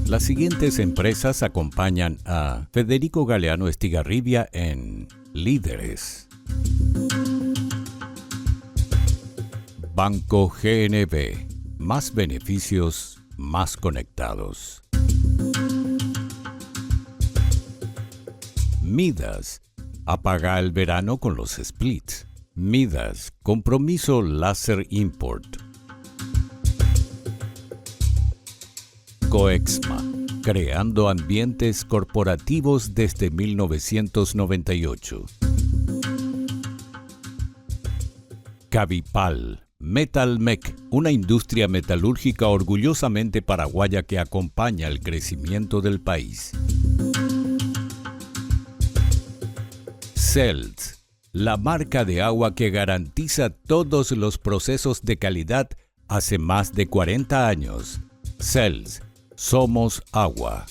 Las siguientes empresas acompañan a Federico Galeano Estigarribia en Líderes. Banco GNB. Más beneficios, más conectados. Midas. Apaga el verano con los splits. Midas. Compromiso Láser Import. Coexma, creando ambientes corporativos desde 1998. Cabipal, Metalmec, una industria metalúrgica orgullosamente paraguaya que acompaña el crecimiento del país. Cells, la marca de agua que garantiza todos los procesos de calidad hace más de 40 años. Cells. Somos agua.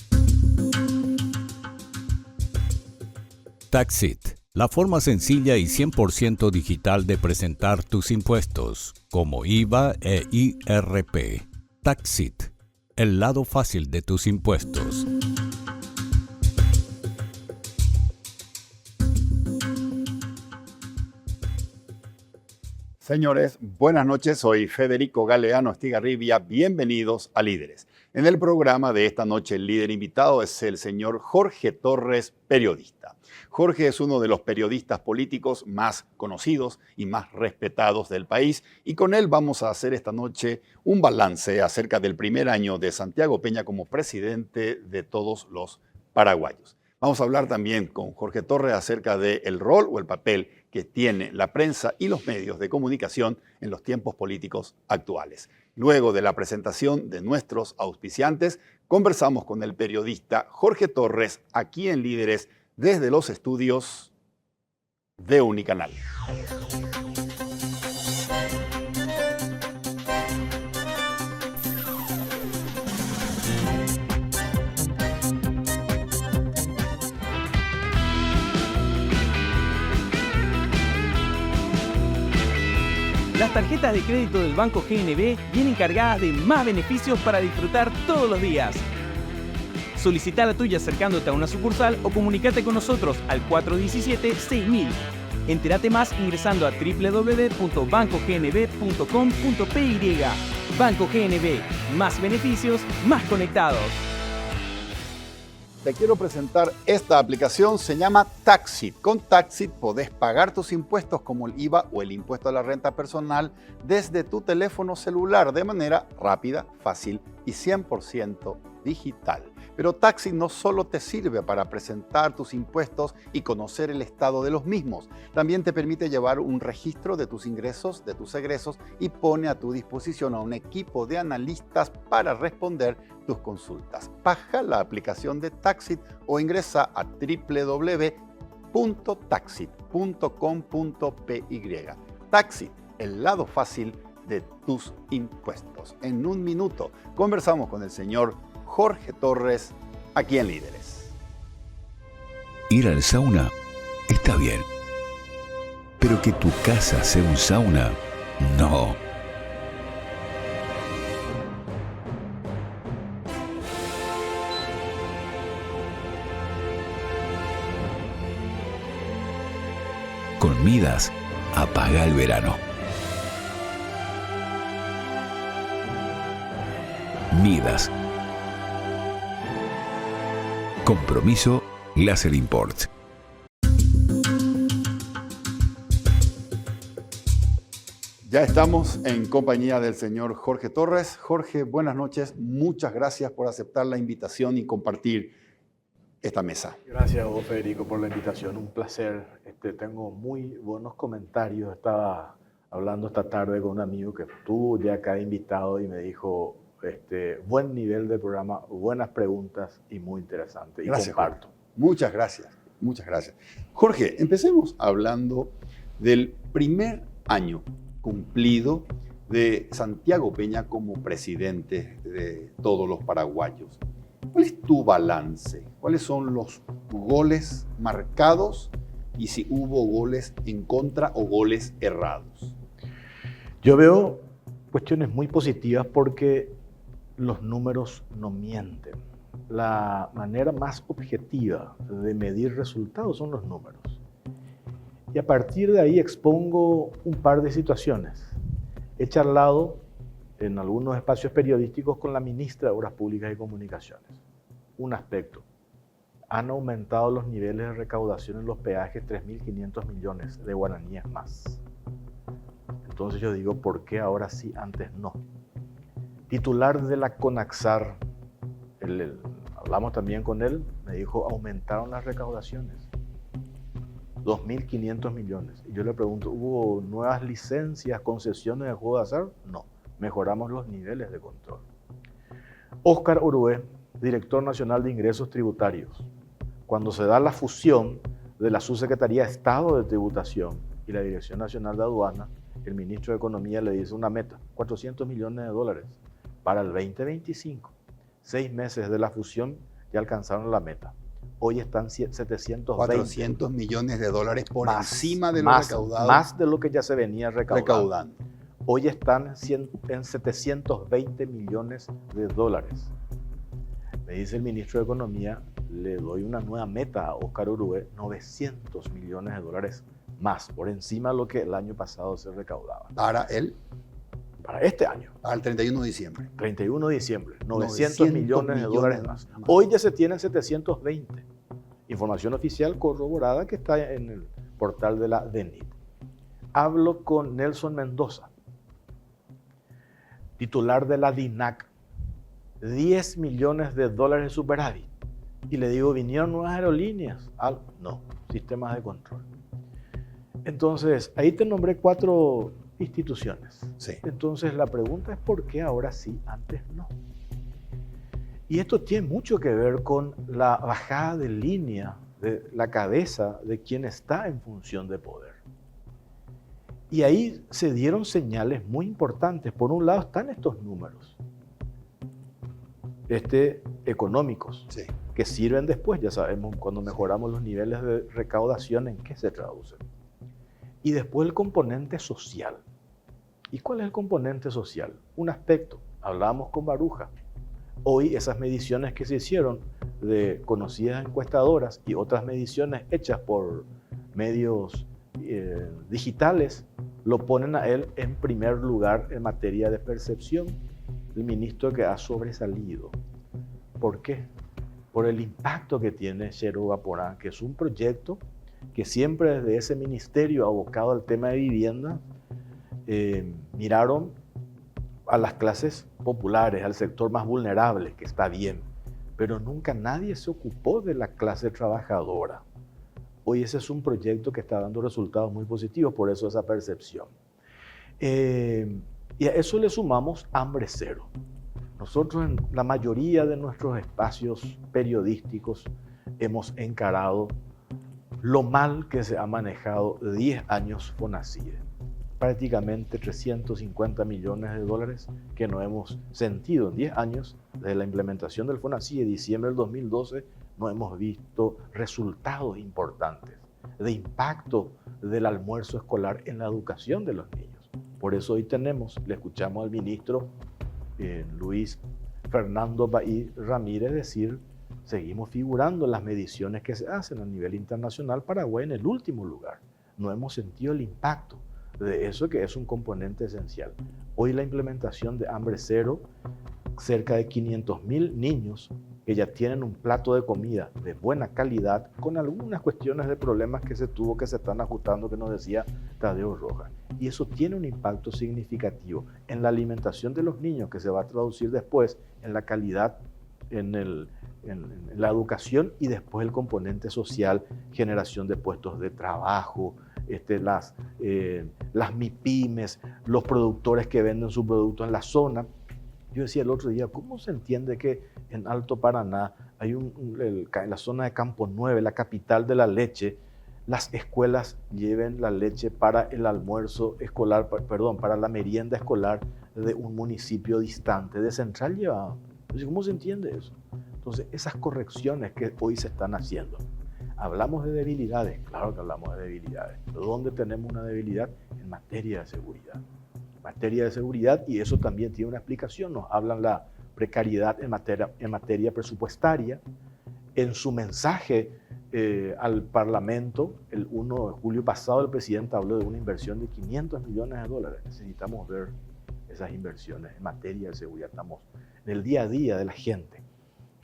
Taxit, la forma sencilla y 100% digital de presentar tus impuestos, como IVA e IRP. Taxit, el lado fácil de tus impuestos. Señores, buenas noches. Soy Federico Galeano Estigarribia. Bienvenidos a Líderes. En el programa de esta noche, el líder invitado es el señor Jorge Torres, periodista. Jorge es uno de los periodistas políticos más conocidos y más respetados del país, y con él vamos a hacer esta noche un balance acerca del primer año de Santiago Peña como presidente de todos los paraguayos. Vamos a hablar también con Jorge Torres acerca del rol o el papel que tiene la prensa y los medios de comunicación en los tiempos políticos actuales. Luego de la presentación de nuestros auspiciantes, conversamos con el periodista Jorge Torres aquí en Líderes desde los estudios de Unicanal. Las tarjetas de crédito del Banco GNB vienen cargadas de más beneficios para disfrutar todos los días. Solicita la tuya acercándote a una sucursal o comunícate con nosotros al 417-6000. Entérate más ingresando a www.bancognb.com.py. Banco GNB, más beneficios, más conectados. Te quiero presentar esta aplicación, se llama Taxit. Con Taxit podés pagar tus impuestos como el IVA o el impuesto a la renta personal desde tu teléfono celular de manera rápida, fácil y 100% digital. Pero Taxit no solo te sirve para presentar tus impuestos y conocer el estado de los mismos, también te permite llevar un registro de tus ingresos, de tus egresos y pone a tu disposición a un equipo de analistas para responder tus consultas. Baja la aplicación de Taxit o ingresa a www.taxit.com.py. Taxit, el lado fácil de tus impuestos. En un minuto conversamos con el señor Jorge Torres, aquí en Líderes. Ir al sauna está bien, pero que tu casa sea un sauna, no. Con Midas, apaga el verano. Midas. Compromiso Láser Import. Ya estamos en compañía del señor Jorge Torres. Jorge, buenas noches. Muchas gracias por aceptar la invitación y compartir esta mesa. Gracias a vos, Federico, por la invitación. Un placer. Tengo muy buenos comentarios. Estaba hablando esta tarde con un amigo que estuvo ya acá invitado y me dijo, buen nivel de programa, buenas preguntas y muy interesante. Gracias, y comparto. Jorge. Muchas gracias. Muchas gracias. Jorge, empecemos hablando del primer año cumplido de Santiago Peña como presidente de todos los paraguayos. ¿Cuál es tu balance? ¿Cuáles son los goles marcados y si hubo goles en contra o goles errados? Yo veo cuestiones muy positivas porque los números no mienten. la manera más objetiva de medir resultados son los números. Y a partir de ahí expongo un par de situaciones. He charlado en algunos espacios periodísticos con la ministra de Obras Públicas y Comunicaciones. Un aspecto: han aumentado los niveles de recaudación en los peajes 3.500 millones de guaraníes más. Entonces yo digo, ¿por qué ahora sí, antes no? Titular de la CONAXAR, hablamos también con él, me dijo, aumentaron las recaudaciones, 2.500 millones. Y yo le pregunto, ¿hubo nuevas licencias, concesiones de juego de azar? No, mejoramos los niveles de control. Óscar Orué, director nacional de ingresos tributarios. Cuando se da la fusión de la Subsecretaría de Estado de Tributación y la Dirección Nacional de Aduana, el ministro de Economía le dice una meta, 400 millones de dólares para el 2025. 6 meses de la fusión ya alcanzaron la meta. Hoy están 720. 400 millones de dólares por encima de lo recaudado. Más de lo que ya se venía recaudando. Hoy están en 720 millones de dólares. Me dice el ministro de Economía, le doy una nueva meta a Óscar Orué, 900 millones de dólares más, por encima de lo que el año pasado se recaudaba. Para este año. Para el 31 de diciembre. 31 de diciembre, 900 millones de dólares más. Hoy ya se tienen 720. Información oficial corroborada que está en el portal de la DENIT. Hablo con Nelson Mendoza, titular de la DINAC, 10 millones de dólares de superávit. Y le digo, ¿vinieron nuevas aerolíneas? No, sistemas de control. Entonces, ahí te nombré 4 instituciones. Sí. Entonces, la pregunta es ¿por qué ahora sí, antes no? Y esto tiene mucho que ver con la bajada de línea de la cabeza de quien está en función de poder. Y ahí se dieron señales muy importantes. Por un lado están estos números económicos, Sí. que sirven después, ya sabemos, cuando mejoramos los niveles de recaudación, ¿en qué se traducen? Y después el componente social. ¿Y cuál es el componente social? Un aspecto, hablábamos con Baruja. Hoy esas mediciones que se hicieron de conocidas encuestadoras y otras mediciones hechas por medios digitales lo ponen a él en primer lugar en materia de percepción, el ministro que ha sobresalido. ¿Por qué? Por el impacto que tiene Xero Guaporá, que es un proyecto que siempre desde ese ministerio abocado al tema de vivienda, miraron a las clases populares, al sector más vulnerable, que está bien, pero nunca nadie se ocupó de la clase trabajadora. Hoy ese es un proyecto que está dando resultados muy positivos, por eso esa percepción. Y a eso le sumamos hambre cero. Nosotros en la mayoría de nuestros espacios periodísticos hemos encarado lo mal que se ha manejado 10 años FONACIDE. Prácticamente 350 millones de dólares que no hemos sentido en 10 años. Desde la implementación del FONACIDE, diciembre del 2012, no hemos visto resultados importantes de impacto del almuerzo escolar en la educación de los niños. Por eso hoy le escuchamos al ministro Luis Fernando Bahí Ramírez decir, seguimos figurando en las mediciones que se hacen a nivel internacional, Paraguay en el último lugar. No hemos sentido el impacto de eso, que es un componente esencial. Hoy la implementación de hambre cero, cerca de 500.000 niños que ya tienen un plato de comida de buena calidad, con algunas cuestiones de problemas que se están ajustando, que nos decía Tadeo Rojas. Y eso tiene un impacto significativo en la alimentación de los niños, que se va a traducir después en la calidad, en la educación, y después el componente social, generación de puestos de trabajo, las MIPYMES, los productores que venden sus productos en la zona. Yo decía el otro día, ¿cómo se entiende que en Alto Paraná hay en la zona de Campo 9, la capital de la leche, las escuelas lleven la leche para el almuerzo escolar, para la merienda escolar de un municipio distante, de Central llevado? ¿Cómo se entiende eso? Entonces, esas correcciones que hoy se están haciendo. Hablamos de debilidades, claro que hablamos de debilidades. ¿Dónde tenemos una debilidad? En materia de seguridad. Materia de seguridad, y eso también tiene una explicación. Nos hablan la precariedad en materia presupuestaria. En su mensaje al Parlamento, el 1 de julio pasado, el presidente habló de una inversión de $500 millones. Necesitamos ver esas inversiones en materia de seguridad. Estamos en el día a día de la gente.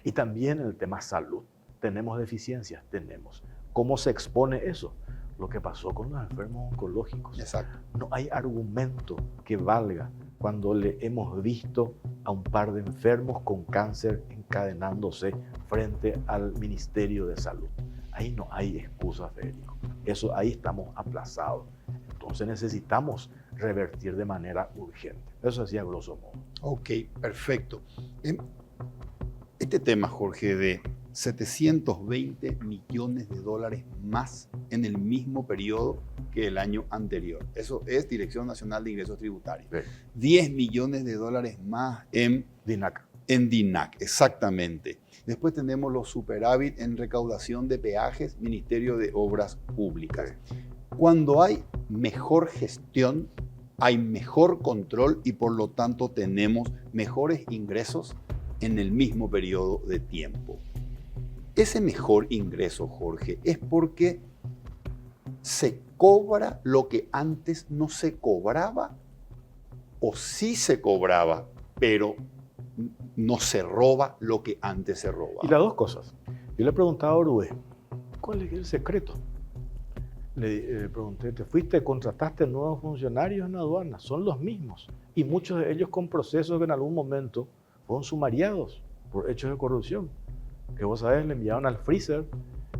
Y también en el tema salud. ¿Tenemos deficiencias? Tenemos. ¿Cómo se expone eso? Lo que pasó con los enfermos oncológicos. Exacto. No hay argumento que valga cuando le hemos visto a un par de enfermos con cáncer encadenándose frente al Ministerio de Salud. Ahí no hay excusa, Federico. Ahí estamos aplazados. Entonces necesitamos revertir de manera urgente. Eso así a grosso modo. Ok, perfecto. Este tema, Jorge, de 720 millones de dólares más en el mismo periodo que el año anterior. Eso es Dirección Nacional de Ingresos Tributarios. Sí. 10 millones de dólares más en DINAC. En DINAC, exactamente. Después tenemos los superávit en recaudación de peajes, Ministerio de Obras Públicas. Cuando hay mejor gestión, hay mejor control y por lo tanto tenemos mejores ingresos en el mismo periodo de tiempo. Ese mejor ingreso, Jorge, es porque se cobra lo que antes no se cobraba o sí se cobraba, pero no se roba lo que antes se robaba. Y las dos cosas. Yo le preguntaba a Orué, ¿cuál es el secreto? Le pregunté, ¿te fuiste, contrataste nuevos funcionarios en aduanas? Son los mismos. Y muchos de ellos con procesos que en algún momento fueron sumariados por hechos de corrupción. Que vos sabés, le enviaron al freezer.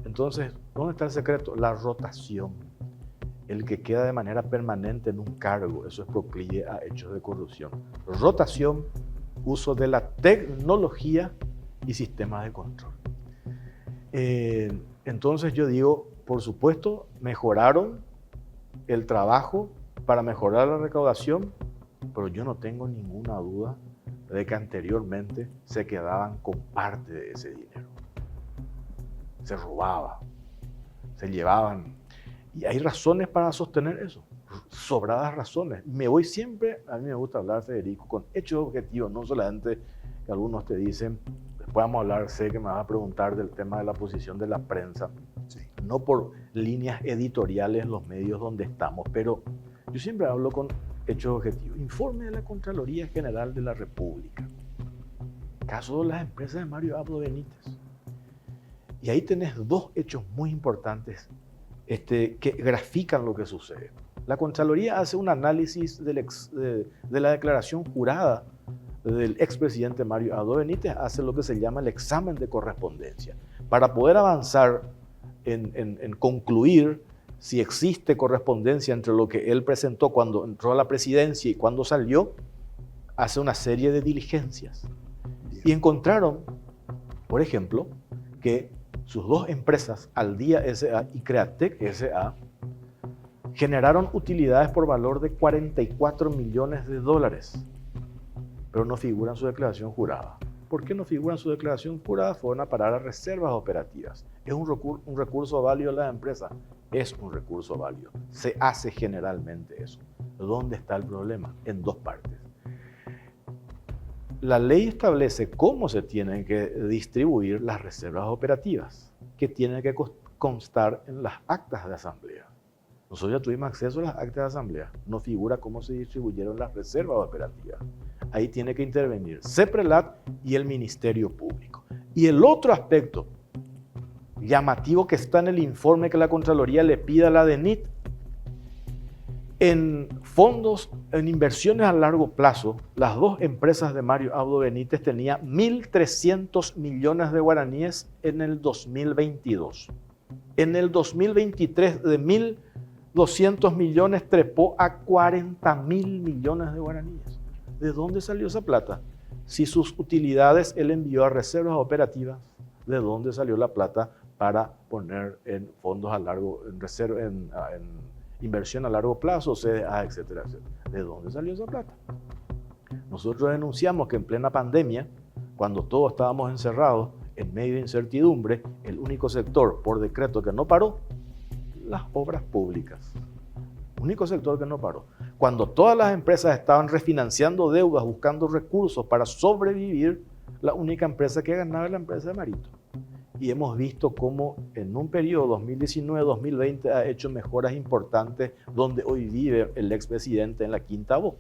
Entonces, ¿dónde está el secreto? La rotación. El que queda de manera permanente en un cargo, eso es proclive a hechos de corrupción. Rotación, uso de la tecnología y sistemas de control. Entonces yo digo, por supuesto, mejoraron el trabajo para mejorar la recaudación, pero yo no tengo ninguna duda de que anteriormente se quedaban con parte de ese dinero. Se robaba, se llevaban. Y hay razones para sostener eso, sobradas razones. Me voy siempre, a mí me gusta hablar, Federico, con hechos objetivos, no solamente que algunos te dicen, después vamos a hablar, sé que me vas a preguntar del tema de la posición de la prensa, Sí. no por líneas editoriales en los medios donde estamos, pero yo siempre hablo con hechos objetivos. Informe de la Contraloría General de la República. Caso de las empresas de Mario Abdo Benítez. Y ahí tenés dos hechos muy importantes que grafican lo que sucede. La Contraloría hace un análisis de la declaración jurada del expresidente Mario Abdo Benítez, hace lo que se llama el examen de correspondencia. Para poder avanzar en concluir si existe correspondencia entre lo que él presentó cuando entró a la presidencia y cuando salió, hace una serie de diligencias. Y encontraron, por ejemplo, que sus dos empresas, Aldía S.A. y Createc S.A., generaron utilidades por valor de 44 millones de dólares, pero no figuran en su declaración jurada. ¿Por qué no figuran en su declaración jurada? Fueron a parar a reservas operativas. ¿Es un recurso válido de la empresa? Es un recurso válido. Se hace generalmente eso. ¿Dónde está el problema? En dos partes. La ley establece cómo se tienen que distribuir las reservas operativas, que tienen que constar en las actas de asamblea. Nosotros ya tuvimos acceso a las actas de asamblea. No figura cómo se distribuyeron las reservas operativas. Ahí tiene que intervenir CEPRELAT y el Ministerio Público. Y el otro aspecto llamativo que está en el informe que la Contraloría le pide a la DENIT, en fondos, en inversiones a largo plazo, las dos empresas de Mario Abdo Benítez tenían 1.300 millones de guaraníes en el 2022. En el 2023, de 1.200 millones trepó a 40.000 millones de guaraníes. ¿De dónde salió esa plata? Si sus utilidades él envió a reservas operativas, ¿de dónde salió la plata para poner en fondos a largo, en inversión a largo plazo, CDA, etcétera, etcétera? ¿De dónde salió esa plata? Nosotros denunciamos que en plena pandemia, cuando todos estábamos encerrados, en medio de incertidumbre, el único sector por decreto que no paró, las obras públicas. Único sector que no paró. Cuando todas las empresas estaban refinanciando deudas, buscando recursos para sobrevivir, la única empresa que ganaba era la empresa de Marito. Y hemos visto cómo en un periodo 2019-2020 ha hecho mejoras importantes donde hoy vive el expresidente en la Quinta Voz.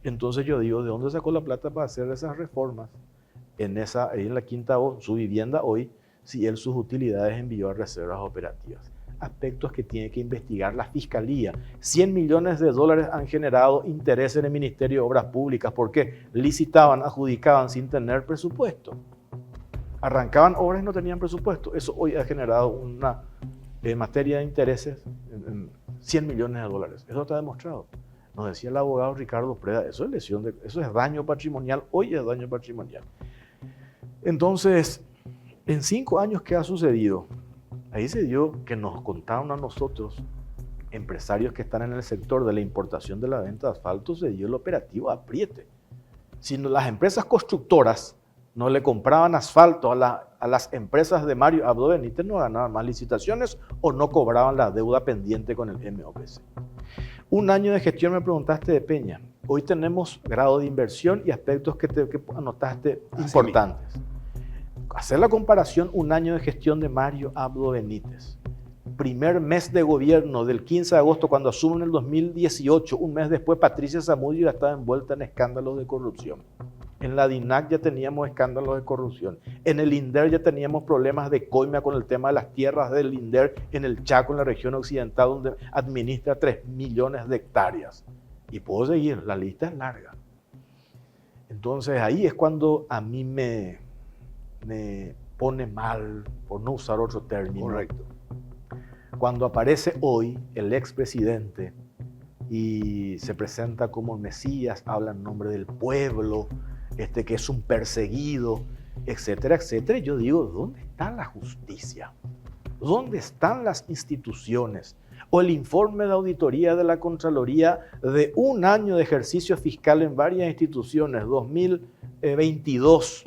Entonces yo digo, ¿de dónde sacó la plata para hacer esas reformas? En la Quinta Voz, su vivienda hoy, si él sus utilidades envió a reservas operativas. Aspectos que tiene que investigar la Fiscalía. 100 millones de dólares han generado interés en el Ministerio de Obras Públicas porque licitaban, adjudicaban sin tener presupuesto. Arrancaban obras y no tenían presupuesto. Eso hoy ha generado una materia de intereses en 100 millones de dólares. Eso está demostrado. Nos decía el abogado Ricardo Preda, eso es daño patrimonial, hoy es daño patrimonial. Entonces, en 5 años, ¿qué ha sucedido? Ahí se dio que nos contaron a nosotros, empresarios que están en el sector de la importación de la venta de asfalto, se dio el operativo apriete. Si las empresas constructoras no le compraban asfalto a las empresas de Mario Abdo Benítez, no ganaban más licitaciones o no cobraban la deuda pendiente con el MOPC. Un año de gestión, me preguntaste, de Peña. Hoy tenemos grado de inversión y aspectos que anotaste importantes. Hacer la comparación, un año de gestión de Mario Abdo Benítez. Primer mes de gobierno del 15 de agosto, cuando asume en el 2018, un mes después Patricia Zamudio ya estaba envuelta en escándalos de corrupción. En la DINAC ya teníamos escándalos de corrupción. En el INDER ya teníamos problemas de coimia con el tema de las tierras del INDER en el Chaco, en la región occidental, donde administra 3 millones de hectáreas. Y puedo seguir, la lista es larga. Entonces ahí es cuando a mí me pone mal, por no usar otro término. Correcto. Cuando aparece hoy el expresidente y se presenta como el Mesías, habla en nombre del pueblo, que es un perseguido, etcétera, etcétera. Y yo digo, ¿dónde está la justicia? ¿Dónde están las instituciones? O el informe de auditoría de la Contraloría de un año de ejercicio fiscal en varias instituciones, 2022,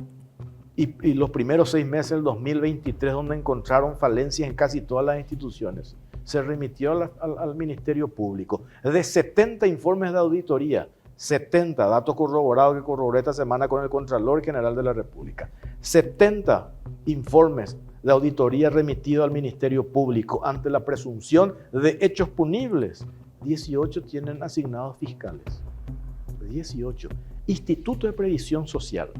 y los primeros 6 meses del 2023, donde encontraron falencias en casi todas las instituciones. Se remitió al Ministerio Público. De 70 informes de auditoría, 70 datos corroborados que corroboré esta semana con el Contralor General de la República. 70 informes de auditoría remitidos al Ministerio Público ante la presunción de hechos punibles. 18 tienen asignados fiscales. 18. Instituto de Previsión Social.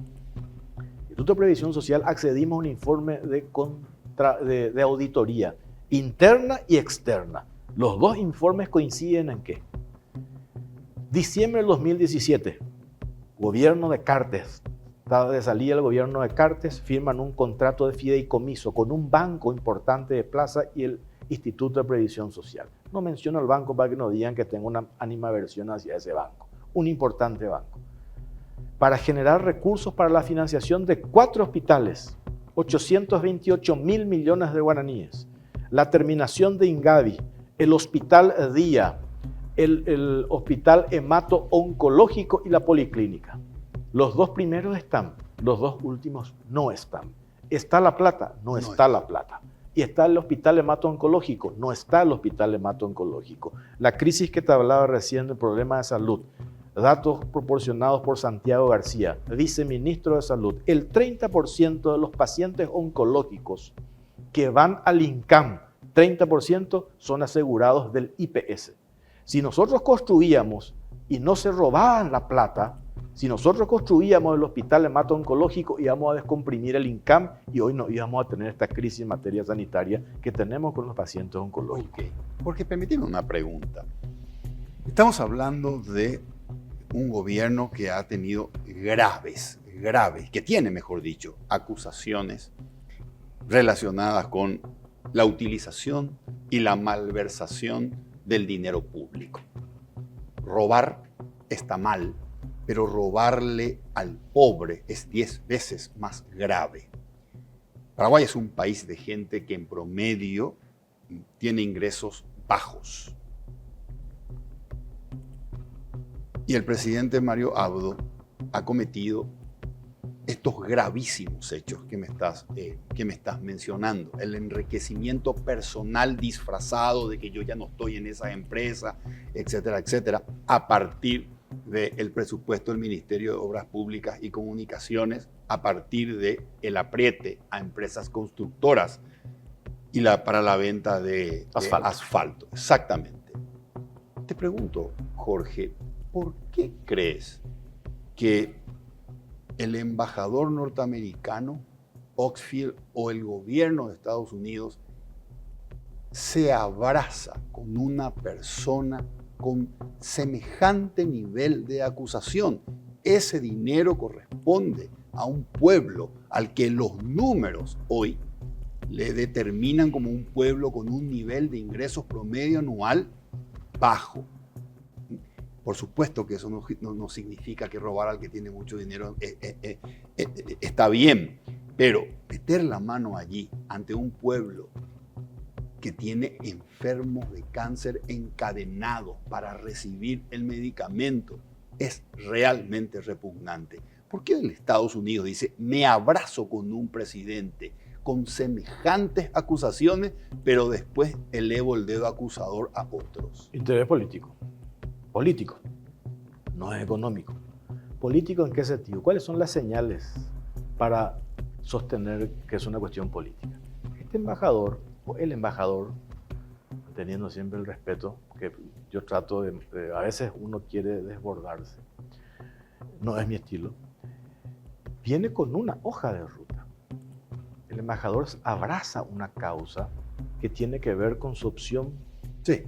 Instituto de Previsión Social, accedimos a un informe de auditoría interna y externa. Los dos informes coinciden en qué. Diciembre del 2017, gobierno de Cartes, estaba de salida el gobierno de Cartes, firman un contrato de fideicomiso con un banco importante de Plaza y el Instituto de Previsión Social. No menciono el banco para que no digan que tengo una animadversión hacia ese banco, un importante banco. Para generar recursos para la financiación de 4 hospitales, 828 mil millones de guaraníes, la terminación de Ingavi, el Hospital Día, el Hospital Hemato-Oncológico y la Policlínica. Los 2 primeros están, los 2 últimos no están. ¿Está la plata? No está la plata. ¿Y está el Hospital Hemato-Oncológico? No está el Hospital Hemato-Oncológico. La crisis que te hablaba recién del problema de salud, datos proporcionados por Santiago García, viceministro de Salud, el 30% de los pacientes oncológicos que van al INCAM, 30% son asegurados del IPS. Si nosotros construíamos y no se robaban la plata, si nosotros construíamos el hospital hemato-oncológico, íbamos a descomprimir el INCAM y hoy no íbamos a tener esta crisis en materia sanitaria que tenemos con los pacientes oncológicos. Okay. Porque permíteme una pregunta. Estamos hablando de un gobierno que ha tenido graves, que tiene, mejor dicho, acusaciones relacionadas con la utilización y la malversación del dinero público. Robar está mal, pero robarle al pobre es 10 veces más grave. Paraguay es un país de gente que en promedio tiene ingresos bajos. Y el presidente Mario Abdo ha cometido estos gravísimos hechos que me estás mencionando, el enriquecimiento personal disfrazado de que yo ya no estoy en esa empresa, etcétera, etcétera, a partir del presupuesto del Ministerio de Obras Públicas y Comunicaciones, a partir del apriete a empresas constructoras y para la venta de asfalto. Exactamente. Te pregunto, Jorge, ¿por qué crees que el embajador norteamericano, Oxfield, o el gobierno de Estados Unidos se abraza con una persona con semejante nivel de acusación? Ese dinero corresponde a un pueblo al que los números hoy le determinan como un pueblo con un nivel de ingresos promedio anual bajo. Por supuesto que eso no significa que robar al que tiene mucho dinero está bien, pero meter la mano allí ante un pueblo que tiene enfermos de cáncer encadenados para recibir el medicamento es realmente repugnante. ¿Por qué el Estados Unidos dice, me abrazo con un presidente con semejantes acusaciones, pero después elevo el dedo acusador a otros? Interés político. Político, no es económico. ¿Político en qué sentido? ¿Cuáles son las señales para sostener que es una cuestión política? Este embajador, o el embajador, teniendo siempre el respeto, que yo trato de a veces uno quiere desbordarse, no es mi estilo, viene con una hoja de ruta. El embajador abraza una causa que tiene que ver con su opción, sí,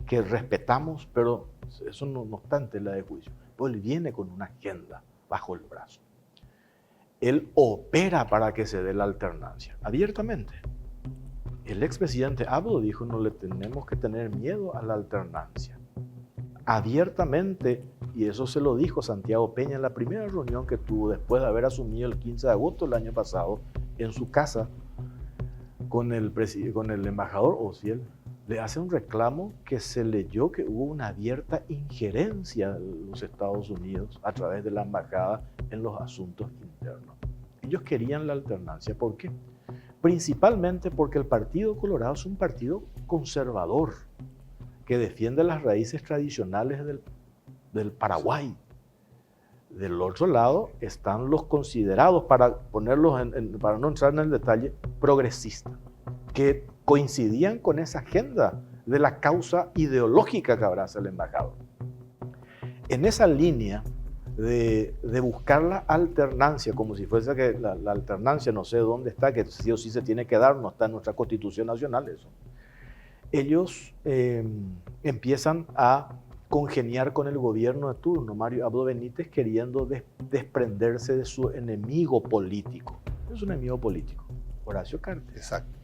que respetamos, pero eso no está en tela de juicio. Pues él viene con una agenda bajo el brazo. Él opera para que se dé la alternancia, abiertamente. El expresidente Abdo dijo, no le tenemos que tener miedo a la alternancia. Abiertamente, y eso se lo dijo Santiago Peña en la primera reunión que tuvo después de haber asumido el 15 de agosto del año pasado en su casa con el embajador Ociel. Le hace un reclamo que se leyó que hubo una abierta injerencia de los Estados Unidos a través de la embajada en los asuntos internos. Ellos querían la alternancia. ¿Por qué? Principalmente porque el Partido Colorado es un partido conservador que defiende las raíces tradicionales del Paraguay. Del otro lado están los considerados, para ponerlos para no entrar en el detalle, progresistas, que coincidían con esa agenda de la causa ideológica que abraza el embajador. En esa línea de buscar la alternancia, como si fuese que la alternancia no sé dónde está, que sí o sí se tiene que dar, no está en nuestra Constitución Nacional eso. Ellos empiezan a congeniar con el gobierno de turno, Mario Abdo Benítez, queriendo desprenderse de su enemigo político. Es un enemigo político, Horacio Cartes. Exacto.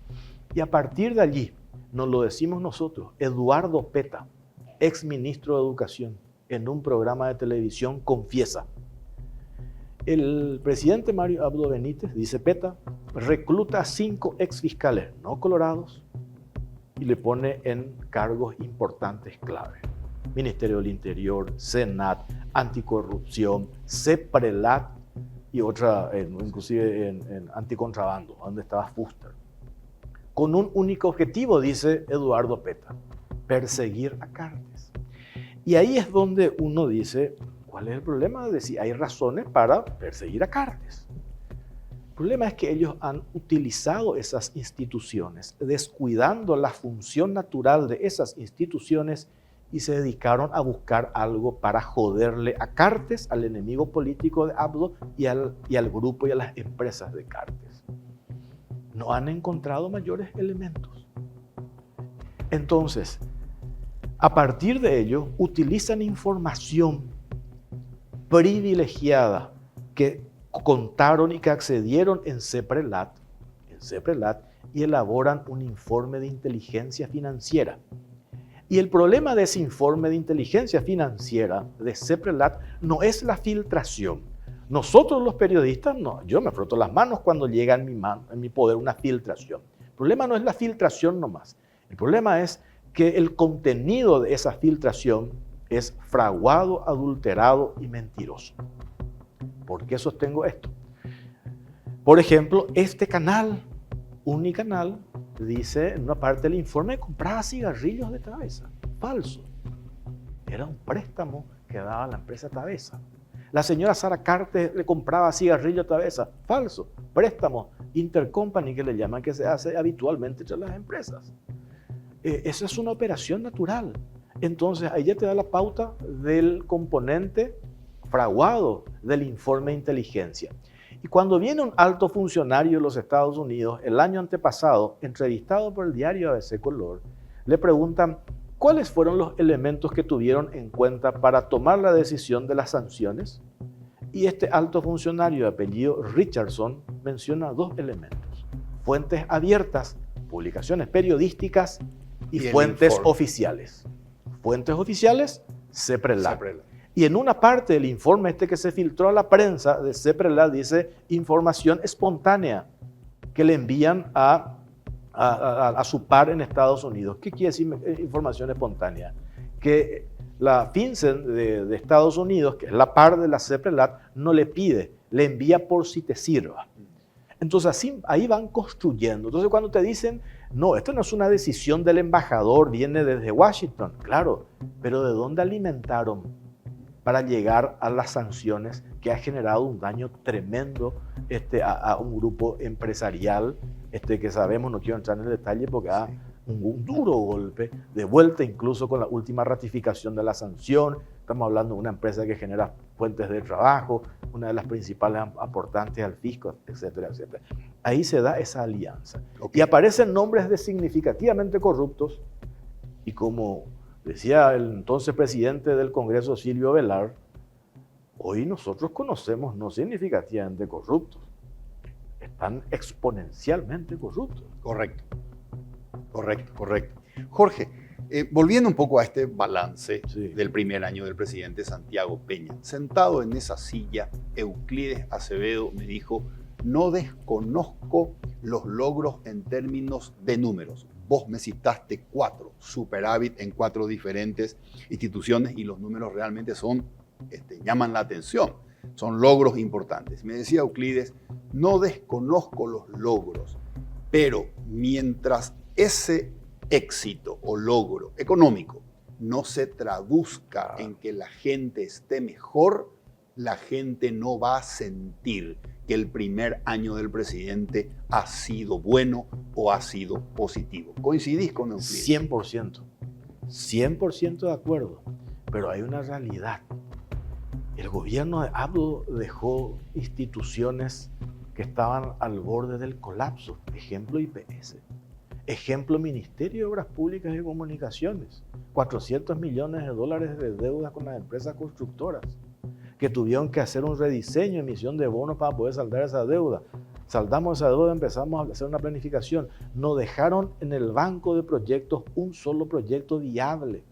Y a partir de allí, nos lo decimos nosotros, Eduardo Peta, ex ministro de Educación, en un programa de televisión confiesa. El presidente Mario Abdo Benítez, dice Peta, recluta a 5 ex fiscales no colorados y le pone en cargos importantes clave. Ministerio del Interior, Senat, Anticorrupción, CEPRELAT y otra, inclusive en anticontrabando, donde estaba Fuster. Con un único objetivo, dice Eduardo Peta, perseguir a Cartes. Y ahí es donde uno dice, ¿cuál es el problema de si hay razones para perseguir a Cartes? El problema es que ellos han utilizado esas instituciones, descuidando la función natural de esas instituciones y se dedicaron a buscar algo para joderle a Cartes, al enemigo político de Abdo y al grupo y a las empresas de Cartes. No han encontrado mayores elementos. Entonces, a partir de ello, utilizan información privilegiada que contaron y que accedieron en CEPRELAT y elaboran un informe de inteligencia financiera. Y el problema de ese informe de inteligencia financiera de CEPRELAT no es la filtración. Nosotros los periodistas, no, yo me froto las manos cuando llega en mi poder una filtración. El problema no es la filtración nomás. El problema es que el contenido de esa filtración es fraguado, adulterado y mentiroso. ¿Por qué sostengo esto? Por ejemplo, este canal, Unicanal, dice en una parte del informe que compraba cigarrillos de Tabesa. Falso. Era un préstamo que daba la empresa Tabesa. La señora Sara Cartes le compraba cigarrillos a Tabesa. Falso. Préstamo intercompany, que le llaman, que se hace habitualmente entre las empresas. Esa es una operación natural. Entonces, ahí ya te da la pauta del componente fraguado del informe de inteligencia. Y cuando viene un alto funcionario de los Estados Unidos, el año antepasado, entrevistado por el diario ABC Color, le preguntan cuáles fueron los elementos que tuvieron en cuenta para tomar la decisión de las sanciones. Y este alto funcionario de apellido Richardson menciona 2 elementos: fuentes abiertas, publicaciones periodísticas y fuentes oficiales. Fuentes oficiales, CEPRELAC. Y en una parte del informe que se filtró a la prensa de CEPRELAC dice información espontánea que le envían a su par en Estados Unidos. ¿Qué quiere decir información espontánea? Que la FinCEN de Estados Unidos, que es la par de la CEPRELAC, no le pide, le envía por si te sirva. Entonces así, ahí van construyendo. Entonces cuando te dicen, no, esto no es una decisión del embajador, viene desde Washington, claro, pero ¿de dónde alimentaron para llegar a las sanciones que ha generado un daño tremendo a un grupo empresarial que sabemos, no quiero entrar en el detalle porque da un duro golpe, de vuelta incluso con la última ratificación de la sanción? Estamos hablando de una empresa que genera fuentes de trabajo, una de las principales aportantes al fisco, etcétera, etcétera. Ahí se da esa alianza. Y aparecen nombres de significativamente corruptos, y como decía el entonces presidente del Congreso, Silvio Velar, hoy nosotros conocemos no significativamente corruptos, están exponencialmente corruptos. Correcto. Jorge, volviendo un poco a este balance del primer año del presidente Santiago Peña, sentado en esa silla, Euclides Acevedo me dijo: no desconozco los logros en términos de números. Vos me citaste 4, superávit en 4 diferentes instituciones, y los números realmente llaman la atención, son logros importantes. Me decía Euclides: no desconozco los logros, pero mientras ese éxito o logro económico no se traduzca en que la gente esté mejor, la gente no va a sentir que el primer año del presidente ha sido bueno o ha sido positivo. ¿Coincidís con Euclides? 100% de acuerdo, pero hay una realidad. El gobierno de Abdo dejó instituciones que estaban al borde del colapso. Ejemplo IPS. Ejemplo Ministerio de Obras Públicas y Comunicaciones. $400 millones de deuda con las empresas constructoras, que tuvieron que hacer un rediseño, emisión de bonos para poder saldar esa deuda. Saldamos esa deuda, empezamos a hacer una planificación. No dejaron en el banco de proyectos un solo proyecto viable.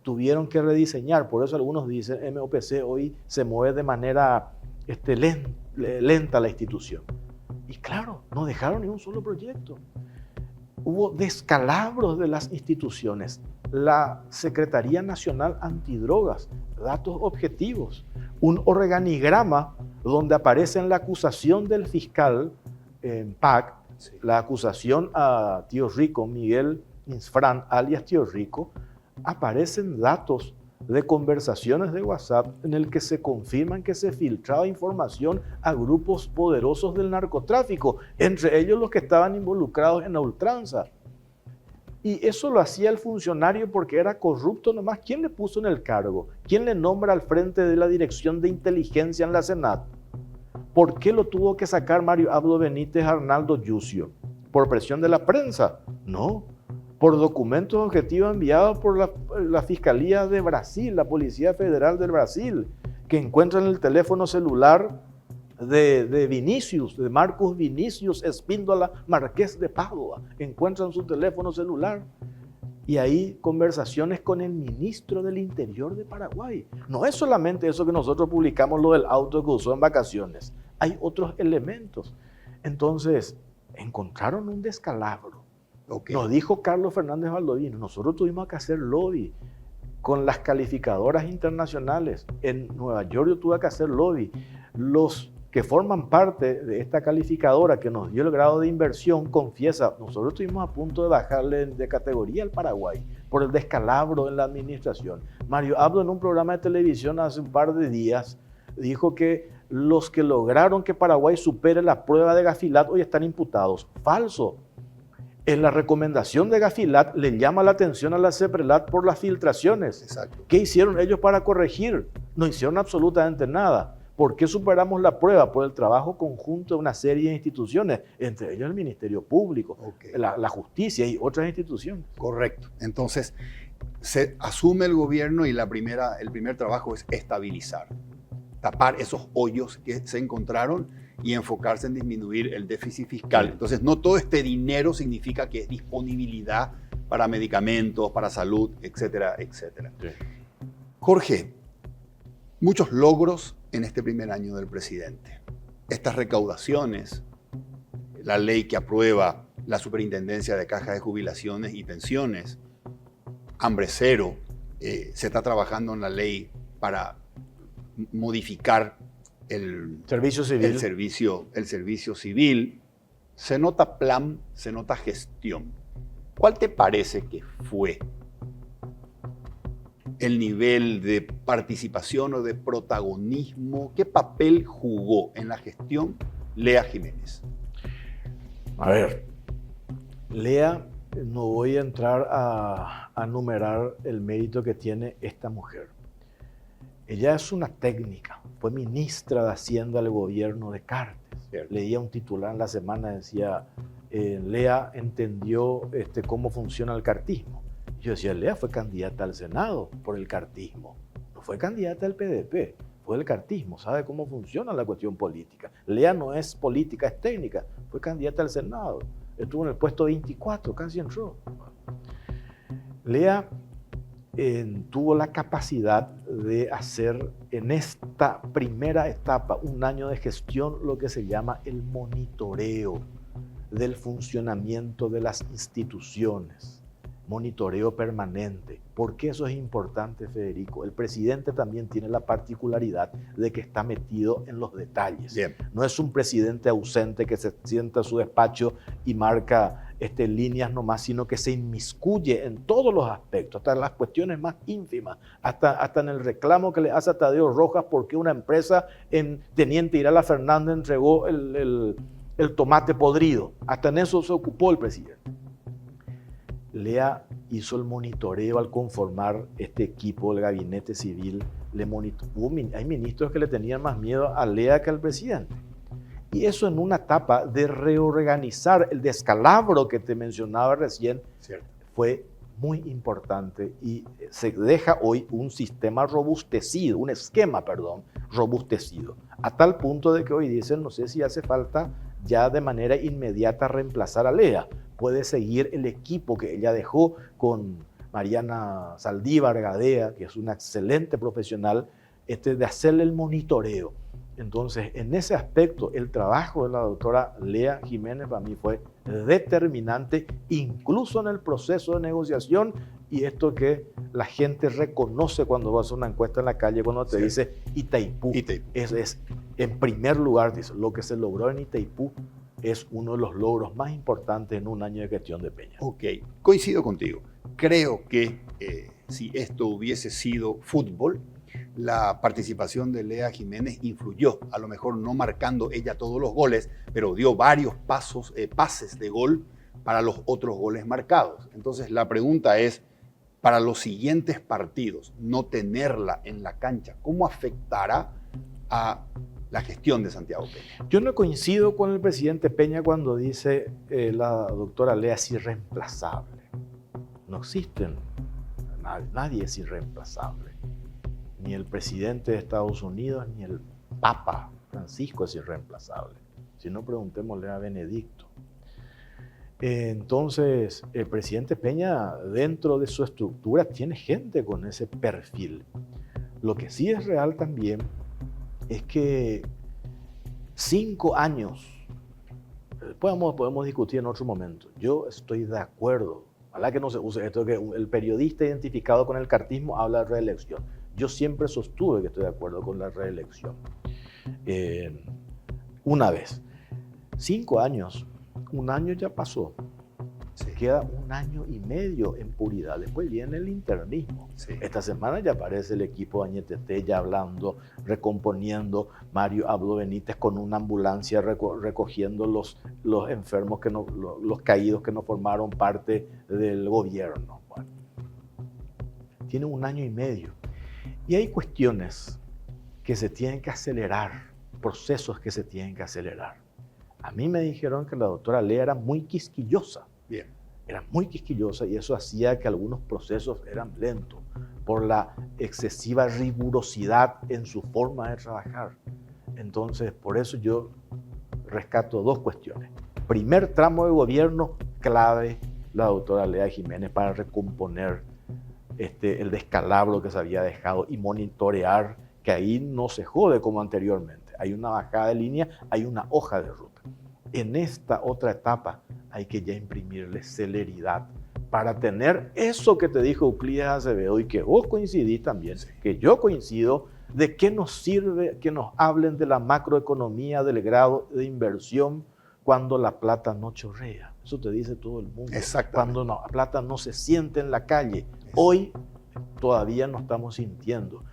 Tuvieron que rediseñar. Por eso algunos dicen, MOPC hoy se mueve de manera lenta la institución. Y claro, no dejaron ni un solo proyecto. Hubo descalabros de las instituciones. La Secretaría Nacional Antidrogas, datos objetivos, un organigrama donde aparece la acusación del fiscal en PAC, la acusación a Tío Rico, Miguel Insfrán, alias Tío Rico, aparecen datos de conversaciones de WhatsApp en el que se confirman que se filtraba información a grupos poderosos del narcotráfico, entre ellos los que estaban involucrados en la ultranza. Y eso lo hacía el funcionario porque era corrupto nomás. ¿Quién le puso en el cargo? ¿Quién le nombra al frente de la Dirección de Inteligencia en la Senat? ¿Por qué lo tuvo que sacar Mario Abdo Benítez a Arnaldo Yucio? ¿Por presión de la prensa? No. Por documentos objetivos enviados por la Fiscalía de Brasil, la Policía Federal del Brasil, que encuentran el teléfono celular de Vinicius, de Marcos Vinicius Espíndola Marqués de Padua. Encuentran su teléfono celular y ahí conversaciones con el ministro del Interior de Paraguay. No es solamente eso que nosotros publicamos, lo del auto que usó en vacaciones. Hay otros elementos. Entonces, encontraron un descalabro. Nos dijo Carlos Fernández Baldovino, nosotros tuvimos que hacer lobby con las calificadoras internacionales. En Nueva York yo tuve que hacer lobby. Los que forman parte de esta calificadora que nos dio el grado de inversión, confiesa, nosotros estuvimos a punto de bajarle de categoría al Paraguay por el descalabro en la administración. Mario Abdo, en un programa de televisión hace un par de días, dijo que los que lograron que Paraguay supere la prueba de Gafilat hoy están imputados. Falso. En la recomendación de Gafilat le llama la atención a la CEPRELAT por las filtraciones. Exacto. ¿Qué hicieron ellos para corregir? No hicieron absolutamente nada. ¿Por qué superamos la prueba? Por el trabajo conjunto de una serie de instituciones, entre ellos el Ministerio Público, Okay. la justicia y otras instituciones. Correcto. Entonces, se asume el gobierno y el primer trabajo es estabilizar, tapar esos hoyos que se encontraron y enfocarse en disminuir el déficit fiscal. Entonces, no todo este dinero significa que es disponibilidad para medicamentos, para salud, etcétera, etcétera. Sí. Jorge, muchos logros en este primer año del presidente. Estas recaudaciones, la ley que aprueba la Superintendencia de Cajas de Jubilaciones y Pensiones, hambre cero, se está trabajando en la ley para modificar el Servicio civil. el servicio civil. Se nota plan, se nota gestión. ¿Cuál te parece que fue el nivel de participación o de protagonismo? ¿Qué papel jugó en la gestión Lea Jiménez? A ver, Lea, no voy a entrar a numerar el mérito que tiene esta mujer. Ella es una técnica, fue ministra de Hacienda del gobierno de Cartes. Cierto. Leía un titular en la semana, decía, Lea entendió cómo funciona el cartismo. Yo decía, Lea fue candidata al Senado por el cartismo, no fue candidata al PDP, fue el cartismo, sabe cómo funciona la cuestión política. Lea no es política, es técnica, fue candidata al Senado, estuvo en el puesto 24, casi entró. Lea tuvo la capacidad de hacer en esta primera etapa, un año de gestión, lo que se llama el monitoreo del funcionamiento de las instituciones. Monitoreo permanente. ¿Por qué eso es importante, Federico? El presidente también tiene la particularidad de que está metido en los detalles. Bien. No es un presidente ausente que se sienta en su despacho y marca líneas nomás, sino que se inmiscuye en todos los aspectos, hasta en las cuestiones más ínfimas, hasta en el reclamo que le hace a Tadeo Rojas porque una empresa en Teniente Irala Fernández entregó el tomate podrido. Hasta en eso se ocupó el presidente. Lea hizo el monitoreo al conformar este equipo del gabinete civil. Hay ministros que le tenían más miedo a Lea que al presidente. Y eso en una etapa de reorganizar el descalabro que te mencionaba recién. Cierto. Fue muy importante y se deja hoy un sistema robustecido, un esquema, perdón, robustecido, a tal punto de que hoy dicen, no sé si hace falta ya de manera inmediata reemplazar a Lea. Puede seguir el equipo que ella dejó con Mariana Saldívar Gadea, que es una excelente profesional, de hacerle el monitoreo. Entonces, en ese aspecto, el trabajo de la doctora Lea Jiménez para mí fue determinante, incluso en el proceso de negociación, y esto que la gente reconoce cuando vas a una encuesta en la calle, cuando te dice Itaipú. Es en primer lugar, dice, lo que se logró en Itaipú es uno de los logros más importantes en un año de gestión de Peña. Ok, coincido contigo. Creo que si esto hubiese sido fútbol, la participación de Lea Jiménez influyó, a lo mejor no marcando ella todos los goles, pero dio varios pases de gol para los otros goles marcados. Entonces la pregunta es, para los siguientes partidos, no tenerla en la cancha, ¿cómo afectará a la gestión de Santiago Peña? Yo no coincido con el presidente Peña cuando dice la doctora Lea es irreemplazable. No existen, nadie es irreemplazable. Ni el presidente de Estados Unidos, ni el Papa Francisco es irreemplazable. Si no, preguntémosle a Benedicto. Entonces, el presidente Peña, dentro de su estructura, tiene gente con ese perfil. Lo que sí es real también es que 5 años, podemos discutir en otro momento. Yo estoy de acuerdo. Ojalá que no se use esto, que el periodista identificado con el cartismo habla de reelección. Yo siempre sostuve que estoy de acuerdo con la reelección. una vez. 5 años, un año ya pasó. Sí. Queda 1 año y medio en puridad. Después viene el internismo. Sí. Esta semana ya aparece el equipo de Añetete ya hablando, recomponiendo. Mario Abdo Benítez con una ambulancia recogiendo los enfermos, los caídos que no formaron parte del gobierno. Bueno, tiene 1 año y medio. Y hay cuestiones que se tienen que acelerar, procesos que se tienen que acelerar. A mí me dijeron que la doctora Lea era muy quisquillosa. Bien. Era muy quisquillosa y eso hacía que algunos procesos eran lentos por la excesiva rigurosidad en su forma de trabajar. Entonces, por eso yo rescato 2 cuestiones. Primer tramo de gobierno, clave la doctora Lea Jiménez para recomponer el descalabro que se había dejado y monitorear que ahí no se jode como anteriormente. Hay una bajada de línea, hay una hoja de ruta. En esta otra etapa hay que ya imprimirle celeridad para tener eso que te dijo Euclides Acevedo y que vos coincidís también, que yo coincido, de qué nos sirve que nos hablen de la macroeconomía, del grado de inversión cuando la plata no chorrea. Eso te dice todo el mundo. Cuando la plata no se siente en la calle. Hoy todavía no estamos sintiendo.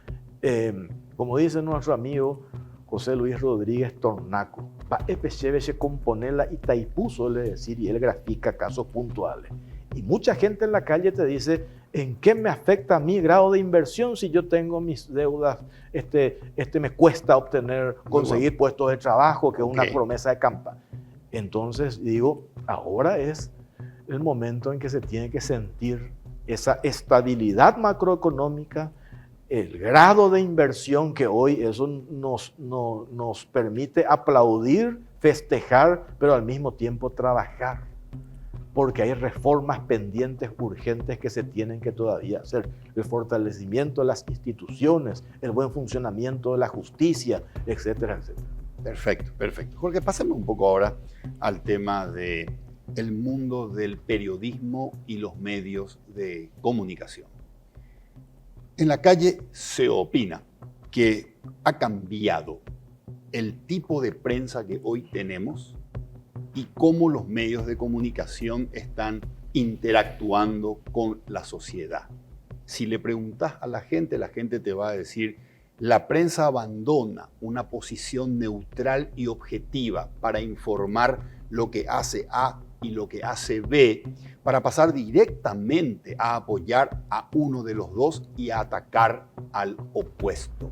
Como dice nuestro amigo José Luis Rodríguez Tornaco, va a componerla y Taipú suele decir, y él grafica casos puntuales. Y mucha gente en la calle te dice, ¿en qué me afecta mi grado de inversión si yo tengo mis deudas? Me cuesta conseguir puestos de trabajo, que es una promesa de campaña. Entonces digo, ahora es el momento en que se tiene que sentir esa estabilidad macroeconómica, el grado de inversión que hoy eso nos permite aplaudir, festejar, pero al mismo tiempo trabajar. Porque hay reformas pendientes, urgentes que se tienen que todavía hacer. El fortalecimiento de las instituciones, el buen funcionamiento de la justicia, etcétera, etcétera. Perfecto, perfecto. Jorge, pásame un poco ahora al tema del mundo del periodismo y los medios de comunicación. En la calle se opina que ha cambiado el tipo de prensa que hoy tenemos y cómo los medios de comunicación están interactuando con la sociedad. Si le preguntas a la gente te va a decir, la prensa abandona una posición neutral y objetiva para informar lo que hace A y lo que hace B, para pasar directamente a apoyar a uno de los dos y a atacar al opuesto.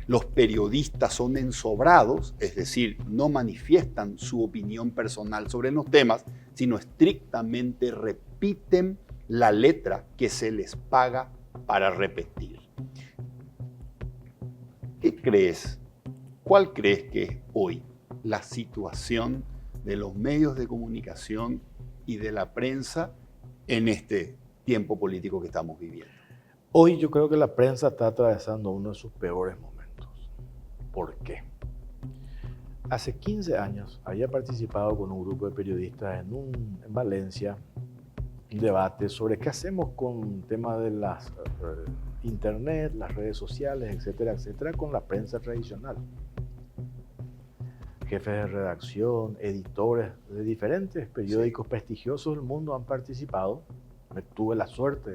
Los periodistas son ensobrados, es decir, no manifiestan su opinión personal sobre los temas, sino estrictamente repiten la letra que se les paga para repetir. ¿Qué crees? ¿Cuál crees que es hoy la situación de los medios de comunicación y de la prensa en este tiempo político que estamos viviendo? Hoy yo creo que la prensa está atravesando uno de sus peores momentos. ¿Por qué? Hace 15 años había participado con un grupo de periodistas en Valencia un debate sobre qué hacemos con el tema de las internet, las redes sociales, etcétera, etcétera, con la prensa tradicional. Jefes de redacción, editores de diferentes periódicos prestigiosos del mundo han participado. Tuve la suerte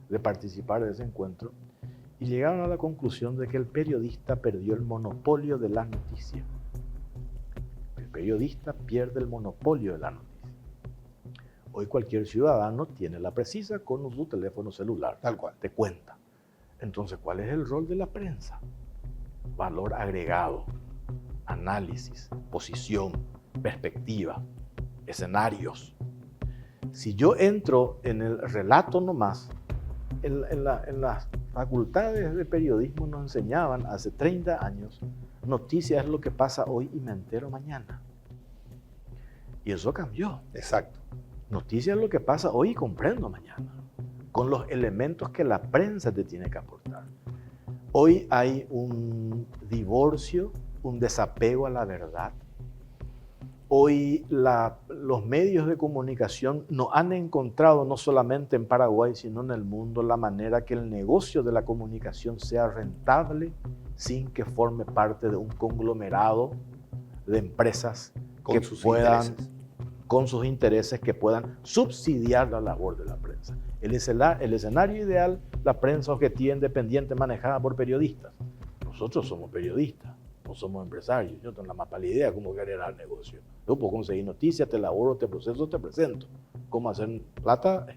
de participar de ese encuentro y llegaron a la conclusión de que el periodista perdió el monopolio de la noticia. El periodista pierde el monopolio de la noticia. Hoy cualquier ciudadano tiene la precisa con su teléfono celular. Tal cual. Te cuenta. Entonces, ¿cuál es el rol de la prensa? Valor agregado, análisis, posición, perspectiva, escenarios. Si yo entro en el relato nomás, en las facultades de periodismo nos enseñaban hace 30 años, noticias es lo que pasa hoy y me entero mañana. Y eso cambió. Exacto. Noticias es lo que pasa hoy y comprendo mañana, con los elementos que la prensa te tiene que aportar. Hoy hay un divorcio, un desapego a la verdad. Hoy los medios de comunicación no han encontrado, no solamente en Paraguay, sino en el mundo, la manera que el negocio de la comunicación sea rentable sin que forme parte de un conglomerado de empresas Con que sus puedan, intereses. con sus intereses, que puedan subsidiar la labor de la prensa. El escenario ideal, la prensa objetiva independiente manejada por periodistas. Nosotros somos periodistas, no somos empresarios. Yo no tengo la más pálida idea de cómo generar el negocio. Yo puedo conseguir noticias, te elaboro, te proceso, te presento. ¿Cómo hacer plata?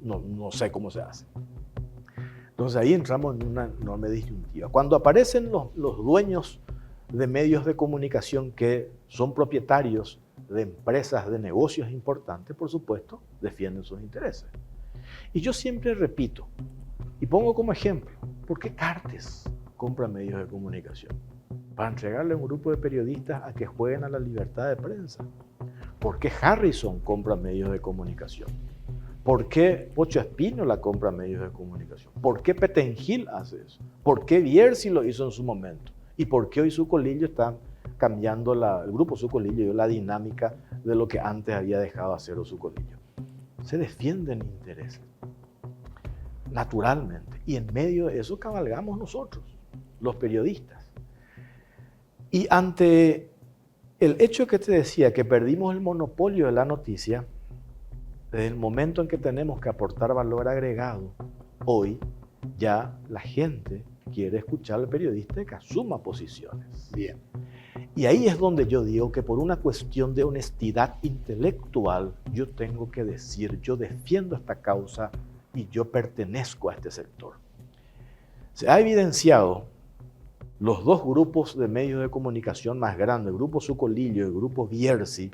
No sé cómo se hace. Entonces ahí entramos en una enorme disyuntiva. Cuando aparecen los dueños de medios de comunicación que son propietarios de empresas, de negocios importantes, por supuesto, defienden sus intereses. Y yo siempre repito, y pongo como ejemplo, ¿por qué Cartes compra medios de comunicación? Para entregarle a un grupo de periodistas a que jueguen a la libertad de prensa. ¿Por qué Harrison compra medios de comunicación? ¿Por qué Pocho Espínola compra medios de comunicación? ¿Por qué Petengil hace eso? ¿Por qué Bierzi lo hizo en su momento? ¿Y por qué hoy Sucolillo está cambiando, el grupo Sucolillo, la dinámica de lo que antes había dejado hacer Sucolillo? Se defienden intereses, naturalmente. Y en medio de eso cabalgamos nosotros, los periodistas. Y ante el hecho que te decía, que perdimos el monopolio de la noticia, desde el momento en que tenemos que aportar valor agregado, hoy ya la gente quiere escuchar al periodista que asuma posiciones. Bien. Y ahí es donde yo digo que por una cuestión de honestidad intelectual, yo tengo que decir, yo defiendo esta causa y yo pertenezco a este sector. Se ha evidenciado los dos grupos de medios de comunicación más grandes, el grupo Sucolillo y el grupo Bierzi,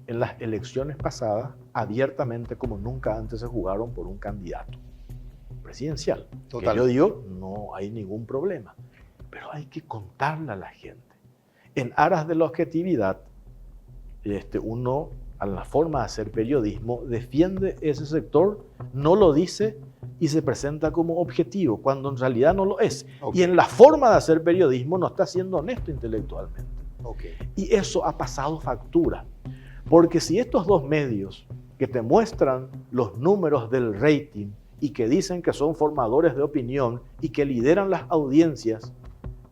en las elecciones pasadas, abiertamente como nunca antes se jugaron por un candidato presidencial. Total. Que yo digo, no hay ningún problema, pero hay que contarle a la gente. En aras de la objetividad, uno, a la forma de hacer periodismo, defiende ese sector, no lo dice y se presenta como objetivo, cuando en realidad no lo es. Okay. Y en la forma de hacer periodismo no está siendo honesto intelectualmente. Okay. Y eso ha pasado factura. Porque si estos dos medios que te muestran los números del rating y que dicen que son formadores de opinión y que lideran las audiencias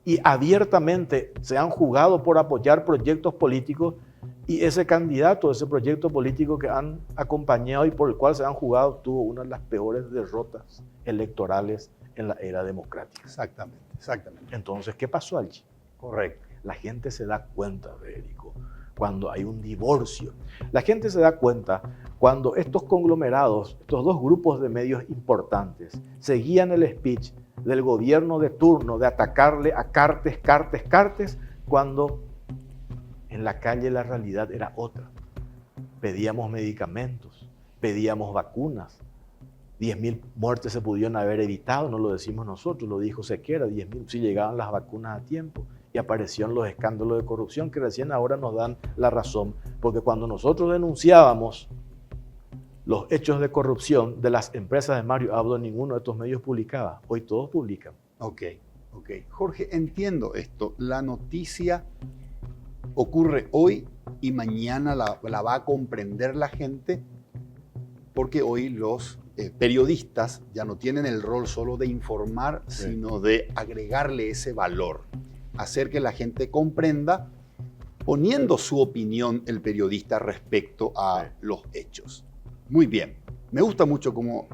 y abiertamente se han jugado por apoyar proyectos políticos y ese candidato, ese proyecto político que han acompañado y por el cual se han jugado, tuvo una de las peores derrotas electorales en la era democrática. Exactamente, exactamente. Entonces, ¿qué pasó allí? Correcto. La gente se da cuenta, Federico, cuando hay un divorcio. La gente se da cuenta cuando estos conglomerados, estos dos grupos de medios importantes, seguían el speech del gobierno de turno de atacarle a Cartes, cuando en la calle la realidad era otra. Pedíamos medicamentos, pedíamos vacunas. 10.000 muertes se pudieron haber evitado, no lo decimos nosotros, lo dijo Sequera, 10.000 si llegaban las vacunas a tiempo. Y aparecieron los escándalos de corrupción que recién ahora nos dan la razón, porque cuando nosotros denunciábamos los hechos de corrupción de las empresas de Mario Abdo, ninguno de estos medios publicaba. Hoy todos publican. Ok. Jorge, entiendo esto. La noticia ocurre hoy y mañana la va a comprender la gente, porque hoy los periodistas ya no tienen el rol solo de informar, Sí. sino de agregarle ese valor, hacer que la gente comprenda, poniendo su opinión el periodista respecto a los hechos. Muy bien. Me gusta mucho cómo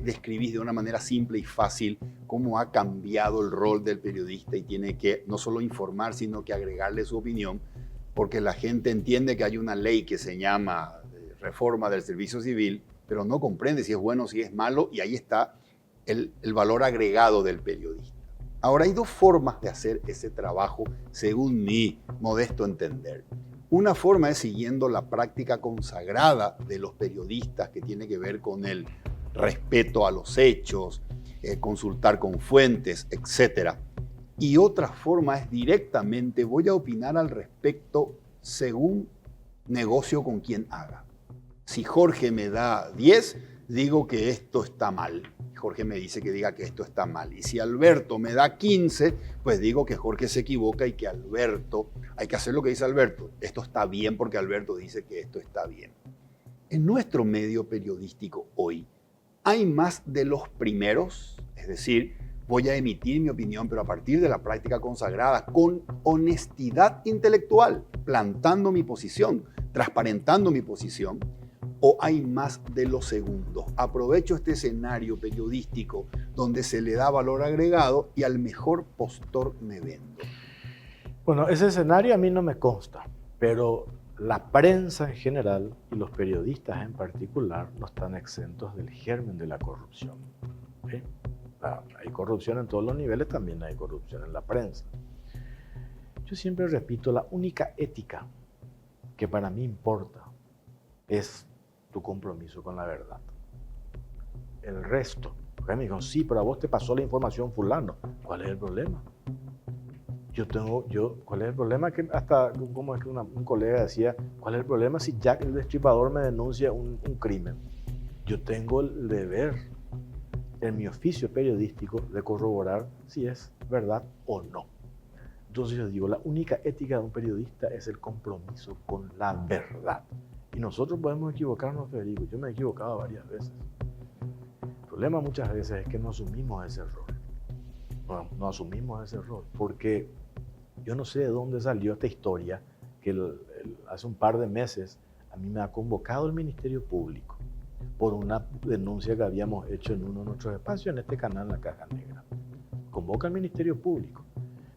describís de una manera simple y fácil cómo ha cambiado el rol del periodista y tiene que no solo informar, sino que agregarle su opinión, porque la gente entiende que hay una ley que se llama Reforma del Servicio Civil, pero no comprende si es bueno o si es malo, y ahí está el valor agregado del periodista. Ahora, hay dos formas de hacer ese trabajo, según mi modesto entender. Una forma es siguiendo la práctica consagrada de los periodistas, que tiene que ver con el respeto a los hechos, consultar con fuentes, etc. Y otra forma es directamente, voy a opinar al respecto según negocio con quien haga. Si Jorge me da 10, digo que esto está mal. Jorge me dice que diga que esto está mal. Y si Alberto me da 15, pues digo que Jorge se equivoca y que Alberto, hay que hacer lo que dice Alberto. Esto está bien porque Alberto dice que esto está bien. En nuestro medio periodístico hoy, hay más de los primeros, es decir, Voy a emitir mi opinión, pero a partir de la práctica consagrada, con honestidad intelectual, plantando mi posición, transparentando mi posición. ¿O hay más de lo segundo? Aprovecho este escenario periodístico donde se le da valor agregado y al mejor postor me vendo. Bueno, ese escenario a mí no me consta, pero la prensa en general y los periodistas en particular no están exentos del germen de la corrupción. ¿Sí? Hay corrupción en todos los niveles, también hay corrupción en la prensa. Yo siempre repito, la única ética que para mí importa es tu compromiso con la verdad. El resto, porque me dijeron, sí, pero a vos te pasó la información fulano. ¿Cuál es el problema? ¿Cuál es el problema? Que hasta, como es que un colega decía, ¿cuál es el problema si Jack el Destripador me denuncia un crimen? Yo tengo el deber, en mi oficio periodístico, de corroborar si es verdad o no. Entonces yo digo, la única ética de un periodista es el compromiso con la verdad. Y nosotros podemos equivocarnos, Federico. Yo me he equivocado varias veces. El problema muchas veces es que no asumimos ese error. No asumimos ese error. Porque yo no sé de dónde salió esta historia que hace un par de meses a mí me ha convocado el Ministerio Público por una denuncia que habíamos hecho en uno de nuestros espacios, en este canal, La Caja Negra. Convoca al Ministerio Público.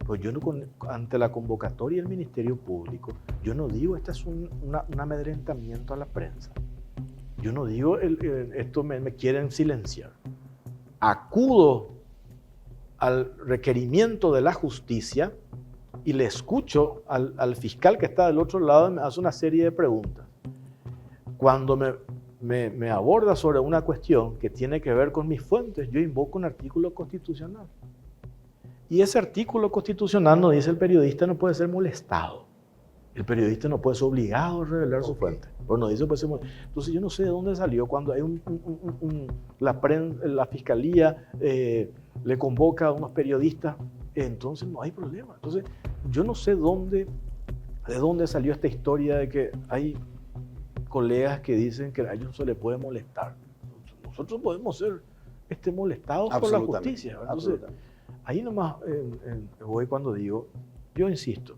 Pues yo no, ante la convocatoria del Ministerio Público, yo no digo esto es un amedrentamiento a la prensa. Yo no digo esto me quieren silenciar. Acudo al requerimiento de la justicia y le escucho al fiscal que está del otro lado y me hace una serie de preguntas. Cuando me aborda sobre una cuestión que tiene que ver con mis fuentes, yo invoco un artículo constitucional. Y ese artículo constitucional nos dice el periodista no puede ser molestado. El periodista no puede ser obligado a revelar su fuente. Pero nos dice puede ser molestado. Entonces yo no sé de dónde salió cuando hay la fiscalía le convoca a unos periodistas, entonces no hay problema. Entonces yo no sé de dónde salió esta historia de que hay colegas que dicen que a ellos no se les puede molestar. Nosotros podemos ser molestados por la justicia. Entonces, ahí nomás voy cuando digo, yo insisto,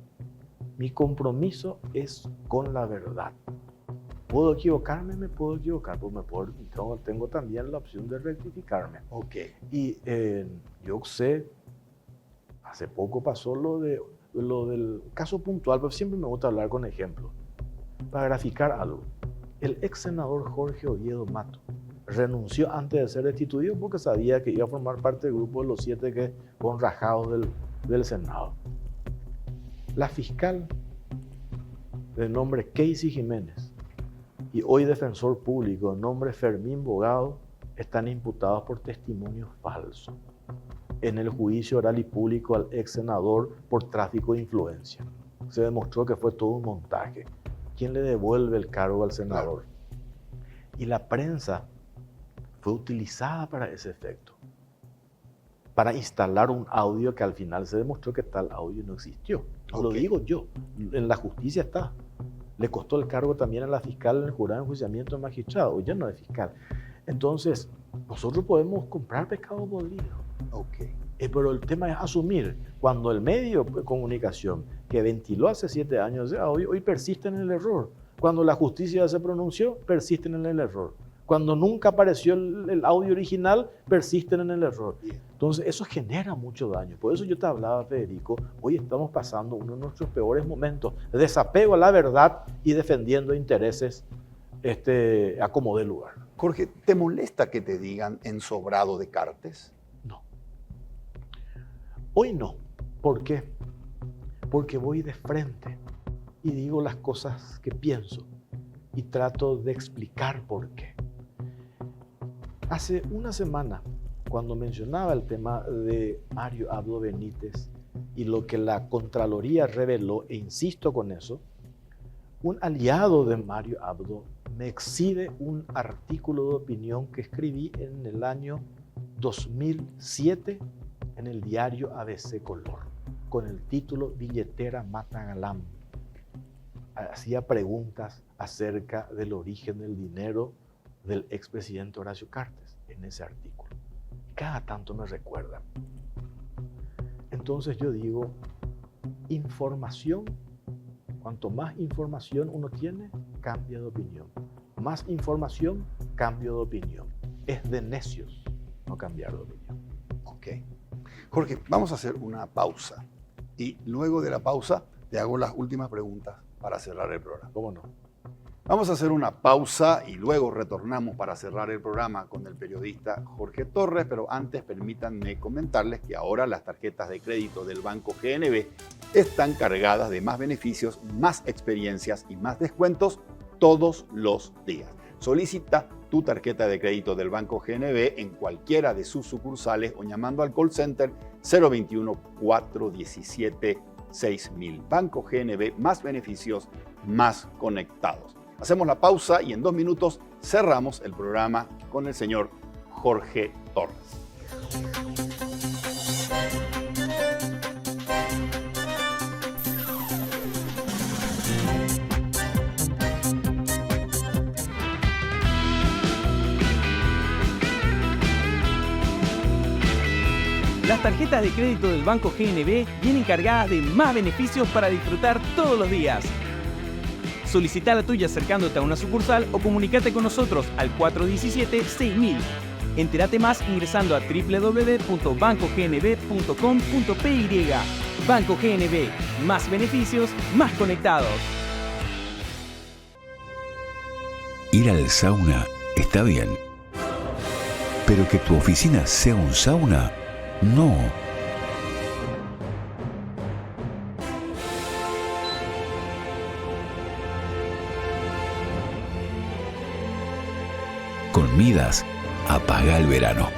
mi compromiso es con la verdad. ¿Puedo equivocarme? Me puedo equivocar, pues tengo también la opción de rectificarme. Okay. Y yo sé, hace poco pasó lo del caso puntual, pero siempre me gusta hablar con ejemplos, para graficar algo. El ex senador Jorge Oviedo Mato renunció antes de ser destituido porque sabía que iba a formar parte del grupo de los 7 que fueron rajados del Senado. La fiscal de nombre Casey Jiménez y hoy defensor público de nombre Fermín Bogado están imputados por testimonio falso en el juicio oral y público al ex senador por tráfico de influencia. Se demostró que fue todo un montaje. ¿Quién le devuelve el cargo al senador? Y la prensa fue utilizada para ese efecto, para instalar un audio que al final se demostró que tal audio no existió. No lo digo yo, en la justicia está. Le costó el cargo también a la fiscal en el jurado de enjuiciamiento del magistrado, ya no es fiscal. Entonces, nosotros podemos comprar pescado podrido. Pero el tema es asumir, cuando el medio de comunicación que ventiló hace 7 años ese audio, hoy persiste en el error. Cuando la justicia se pronunció, persisten en el error. Cuando nunca apareció el audio original, persisten en el error. Entonces, eso genera mucho daño. Por eso yo te hablaba, Federico, hoy estamos pasando uno de nuestros peores momentos, de desapego a la verdad y defendiendo intereses a como dé lugar. Jorge, ¿te molesta que te digan ensobrado de Cartes? No. Hoy no. ¿Por qué? Porque voy de frente y digo las cosas que pienso y trato de explicar por qué. Hace una semana, cuando mencionaba el tema de Mario Abdo Benítez y lo que la Contraloría reveló, e insisto con eso, un aliado de Mario Abdo me exhibe un artículo de opinión que escribí en el año 2007 en el diario ABC Color, con el título Billetera Mata Galán. Hacía preguntas acerca del origen del dinero del expresidente Horacio Cartes en ese artículo. Cada tanto me recuerdan. Entonces yo digo, información, cuanto más información uno tiene, cambia de opinión. Más información, cambio de opinión. Es de necios no cambiar de opinión. Ok. Jorge, vamos a hacer una pausa. Y luego de la pausa te hago las últimas preguntas para cerrar el programa. ¿Cómo no? Vamos a hacer una pausa y luego retornamos para cerrar el programa con el periodista Jorge Torres, pero antes permítanme comentarles que ahora las tarjetas de crédito del Banco GNB están cargadas de más beneficios, más experiencias y más descuentos todos los días. Solicita tu tarjeta de crédito del Banco GNB en cualquiera de sus sucursales o llamando al call center 021-417-6000. Banco GNB, más beneficios, más conectados. Hacemos la pausa y en 2 minutos cerramos el programa con el señor Jorge Torres. Las tarjetas de crédito del Banco GNB vienen cargadas de más beneficios para disfrutar todos los días. Solicita la tuya acercándote a una sucursal o comunícate con nosotros al 417-6000. Entérate más ingresando a www.bancognb.com.py. Banco GNB, más beneficios, más conectados. Ir al sauna está bien, pero que tu oficina sea un sauna, no. Con Midas, apaga el verano.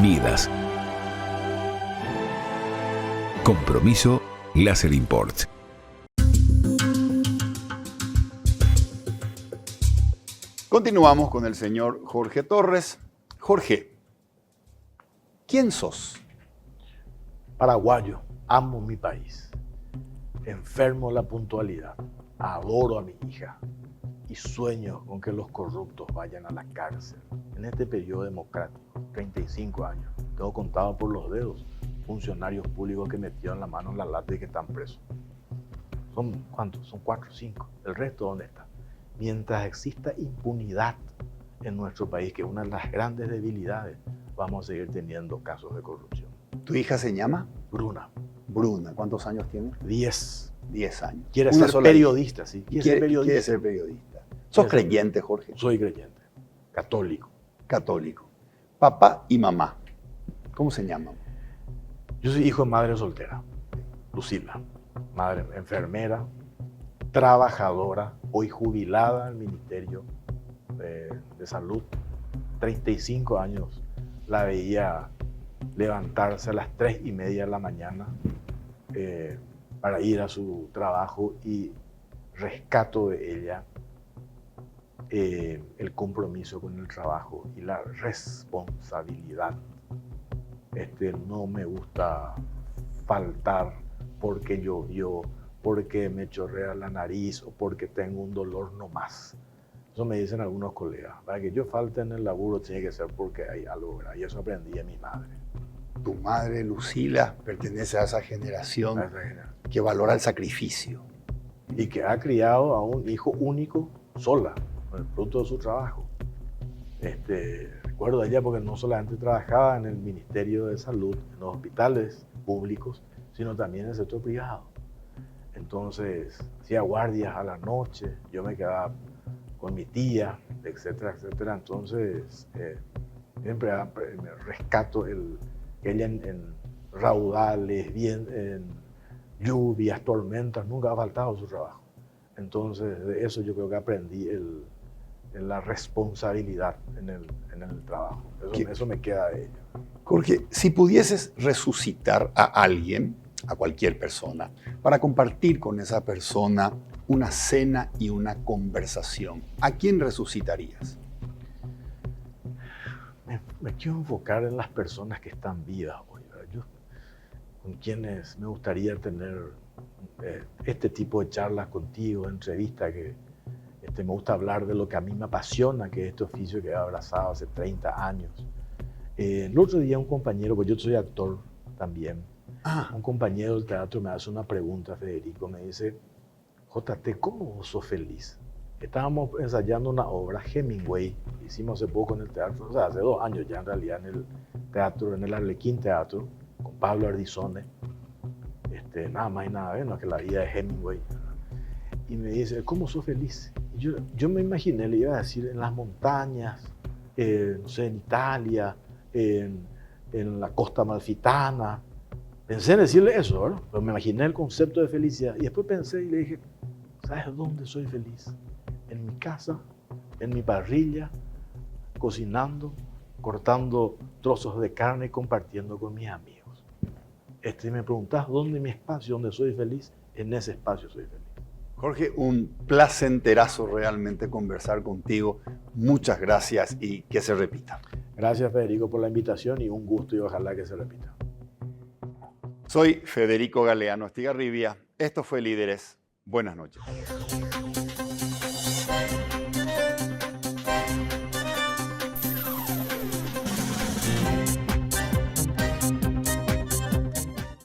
Midas. Compromiso Láser Import. Continuamos con el señor Jorge Torres. Jorge, ¿quién sos? Paraguayo, amo mi país. Enfermo de la puntualidad. Adoro a mi hija y sueño con que los corruptos vayan a la cárcel. En este periodo democrático, 35 años, tengo contado por los dedos funcionarios públicos que metieron la mano en la lata y que están presos. ¿Son cuántos? Son 4 o 5. ¿El resto dónde está? Mientras exista impunidad en nuestro país, que es una de las grandes debilidades, vamos a seguir teniendo casos de corrupción. ¿Tu hija se llama? Bruna. Bruna. ¿Cuántos años tiene? 10. 10 años. Quiere ser periodista, sí. Quiere ser periodista. ¿Sos creyente, Jorge? Soy creyente. Católico. Católico. Papá y mamá, ¿cómo se llaman? Yo soy hijo de madre soltera, Lucila. Madre enfermera, trabajadora, hoy jubilada al Ministerio de Salud. 35 años la veía levantarse a las 3:30 de la mañana para ir a su trabajo, y rescato de ella el compromiso con el trabajo y la responsabilidad. No me gusta faltar porque llovió, porque me chorrea la nariz o porque tengo un dolor nomás. Eso me dicen algunos colegas. Para que yo falte en el laburo tiene que ser porque hay algo grave. Y eso aprendí de mi madre. Tu madre, Lucila, pertenece a esa generación que valora el sacrificio. Y que ha criado a un hijo único sola, con el fruto de su trabajo. Recuerdo a ella porque no solamente trabajaba en el Ministerio de Salud, en los hospitales públicos, sino también en el sector privado. Entonces, hacía guardias a la noche, yo me quedaba con mi tía, etcétera, etcétera. Entonces, siempre me rescato ella en raudales, en lluvias, tormentas, nunca ha faltado su trabajo. Entonces, de eso yo creo que aprendí la responsabilidad en el trabajo. Eso me queda de ella. Jorge, si pudieses resucitar a alguien, a cualquier persona, para compartir con esa persona una cena y una conversación, ¿a quién resucitarías? Me quiero enfocar en las personas que están vivas hoy, ¿verdad? Yo, con quienes me gustaría tener este tipo de charlas contigo, entrevistas, que me gusta hablar de lo que a mí me apasiona, que es este oficio que he abrazado hace 30 años. El otro día un compañero, pues yo soy actor también, Ah, un compañero del teatro me hace una pregunta, Federico, me dice, JT, ¿cómo vos sos feliz? Estábamos ensayando una obra, Hemingway, hicimos hace poco en el teatro, o sea, hace 2 años ya en realidad en el teatro, en el Arlequín Teatro, con Pablo Ardizone, nada más y nada menos que la vida de Hemingway. Y me dice, ¿cómo sos feliz? Y yo me imaginé, le iba a decir, en las montañas, no sé, en Italia, en la costa amalfitana. Pensé en decirle eso, ¿verdad? Pero me imaginé el concepto de felicidad. Y después pensé y le dije, ¿sabes dónde soy feliz? En mi casa, en mi parrilla, cocinando, cortando trozos de carne y compartiendo con mis amigos. Me preguntás, ¿dónde es mi espacio donde soy feliz? En ese espacio soy feliz. Jorge, un placenterazo realmente conversar contigo. Muchas gracias y que se repita. Gracias, Federico, por la invitación y un gusto y ojalá que se repita. Soy Federico Galeano Estigarribia. Esto fue Líderes. Buenas noches.